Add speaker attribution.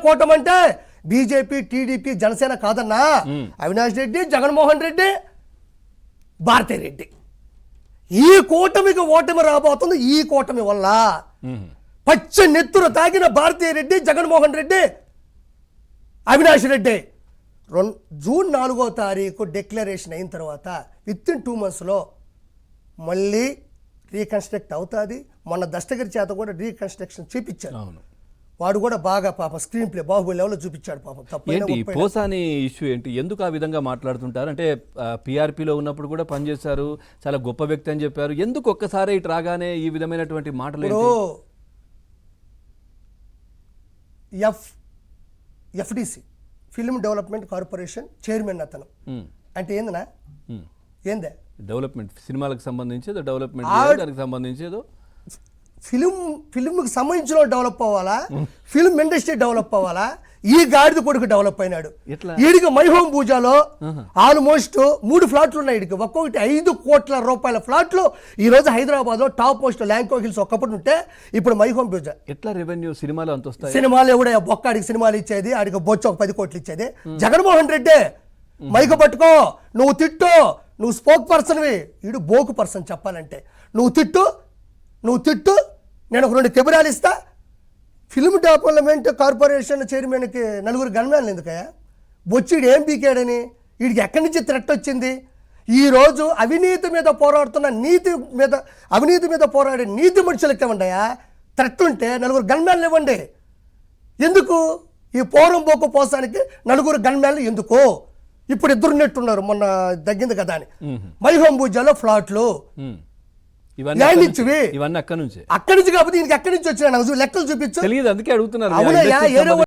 Speaker 1: కూటమి అంటే BJP, TDP, Janasena కాదన్నా. అవినాష్ రెడ్డి, జగన్మోహన్ రెడ్డి, భారతిరెడ్డి. ఈ కూటమికి ఓటమి రాబోతుంది. ఈ కూటమి వల్ల పచ్చ నెత్తురు తాగిన భారతిరెడ్డి, జగన్మోహన్ రెడ్డి, అవినాష్ రెడ్డి జూన్ 4వ తారీఖు డిక్లరేషన్ అయిన తర్వాత వితిన్ 2 monthsలో మళ్ళీ రీకన్స్ట్రక్ట్ అవుతుంది. మొన్న దస్తగిరి చేత కూడా రీకన్స్ట్రక్షన్ చూపించారు. వాడు కూడా బాగా పాప స్క్రీన్ ప్లే బాహుబలి లెవెల్లో చూపించాడు. పాపం
Speaker 2: ఏంటి పోసాని ఇష్యూ ఏంటి? ఎందుకు ఆ విధంగా మాట్లాడుతుంటారు? అంటే పీఆర్పీలో ఉన్నప్పుడు కూడా పనిచేశారు, చాలా గొప్ప వ్యక్తి అని చెప్పారు. ఎందుకు ఒక్కసారి ఇటు రాగానే ఈ విధమైనటువంటి మాటలు?
Speaker 1: FDC film development corporation chairman అతను. అంటే ఏందనా? ఏందే
Speaker 2: డెవలప్మెంట్ సినిమాలకు సంబంధించేదో, డెవలప్మెంట్ దానికి సంబంధించేదో,
Speaker 1: ఫిల్మ్కి సంబంధించిన డెవలప్ అవ్వాలా, ఫిల్మ్ ఇండస్ట్రీ డెవలప్ అవ్వాలా. ఈ గాడిద కొడుకు డెవలప్ అయినాడు. ఈడికి మైహోమ్ పూజాలో ఆల్మోస్ట్ 3 ఫ్లాట్లు ఉన్నాయి. ఈడికి ఒక్కొక్కటి 5 కోట్ల రూపాయల ఫ్లాట్లు ఈ రోజు హైదరాబాద్ లో టాప్ మోస్ట్ ల్యాంకో హిల్స్ ఒక్కప్పుడు ఉంటే ఇప్పుడు మైహోమ్ పూజ.
Speaker 2: ఎట్లా రెవెన్యూ సినిమాలు అంత వస్తాయి?
Speaker 1: సినిమాలు ఎవడ బొక్కాడికి సినిమాలు ఇచ్చేది, ఆడికి బొచ్చు ఒక 10 కోట్లు ఇచ్చేది. జగన్మోహన్ రెడ్డి మైకు పట్టుకో, నువ్వు తిట్టు, నువ్వు స్పోక్ పర్సన్వి. ఈడు బోకు పర్సన్ చెప్పాలంటే. నువ్వు తిట్టు, నేను ఒక 2 కెమెరాలు ఇస్తా. ఫిల్మ్ డెవలప్మెంట్ కార్పొరేషన్ చైర్మన్కి 4 గన్మ్యాన్లు ఎందుకయ్యా? బొచ్చిడు ఏం పీకాడని వీడికి ఎక్కడి నుంచి థ్రెట్ వచ్చింది? ఈరోజు అవినీతి మీద పోరాడే నీతి మనుషులకి ఇవ్వండియా. థ్రెట్ ఉంటే 4 గన్మ్యాన్లు ఇవ్వండి. ఎందుకు ఈ పోరంబోకు పోసానికి 4 గన్మ్యాన్లు ఎందుకు? ఇప్పుడు 2 నెట్టున్నారు, మొన్న తగ్గింది కదా అని. మైహోమ్ పూజాలో ఫ్లాట్లు
Speaker 2: ఇవన్నీ అక్కడి నుంచి
Speaker 1: కాకపోతే దీనికి ఎక్కడి నుంచి వచ్చినా లెక్కలు చూపించు.
Speaker 2: తెలియదు, అందుకే అడుగుతున్నారు.